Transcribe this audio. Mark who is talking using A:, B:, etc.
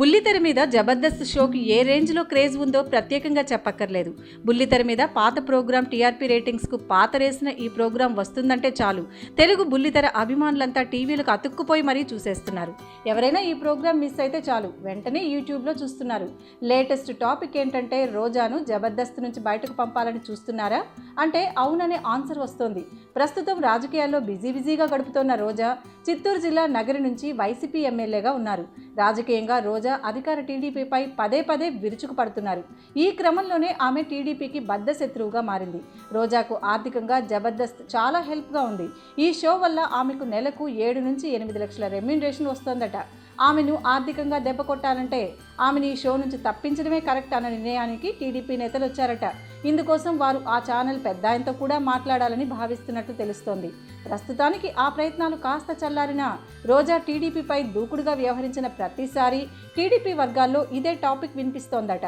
A: బుల్లితెర మీద జబర్దస్త్ షోకి ఏ రేంజ్లో క్రేజ్ ఉందో ప్రత్యేకంగా చెప్పక్కర్లేదు. బుల్లితెర మీద పాత ప్రోగ్రాం టీఆర్పీ రేటింగ్స్కు పాత రేసిన ఈ ప్రోగ్రాం వస్తుందంటే చాలు తెలుగు బుల్లితెర అభిమానులంతా టీవీలకు అతుక్కుపోయి మరీ చూసేస్తున్నారు. ఎవరైనా ఈ ప్రోగ్రాం మిస్ అయితే చాలు వెంటనే యూట్యూబ్లో చూస్తున్నారు. లేటెస్ట్ టాపిక్ ఏంటంటే రోజాను జబర్దస్త్ నుంచి బయటకు పంపాలని చూస్తున్నారా అంటే అవుననే ఆన్సర్ వస్తోంది. ప్రస్తుతం రాజకీయాల్లో బిజీగా గడుపుతోన్న రోజా చిత్తూరు జిల్లా నగరి నుంచి వైసీపీ ఎమ్మెల్యేగా ఉన్నారు. రాజకీయంగా రోజా అధికార టీడీపీపై పదే విరుచుకు పడుతున్నారు. ఈ క్రమంలోనే ఆమె టీడీపీకి బద్ధశత్రువుగా మారింది. రోజాకు ఆర్థికంగా జబర్దస్త్ చాలా హెల్ప్గా ఉంది. ఈ షో వల్ల ఆమెకు నెలకు 7 నుంచి 8 లక్షల రెమ్యూనరేషన్ వస్తోందట. ఆమెను ఆర్థికంగా దెబ్బ కొట్టాలంటే ఆమెను ఈ షో నుంచి తప్పించడమే కరెక్ట్ అన్న నిర్ణయానికి టీడీపీ నేతలు వచ్చారట. ఇందుకోసం వారు ఆ ఛానల్ పెద్ద ఆయనతో కూడా మాట్లాడాలని భావిస్తున్నట్లు తెలుస్తోంది. ప్రస్తుతానికి ఆ ప్రయత్నాలు కాస్త చల్లారినా రోజా టీడీపీపై దూకుడుగా వ్యవహరించిన ప్రతిసారి టీడీపీ వర్గాల్లో ఇదే టాపిక్ వినిపిస్తోందట.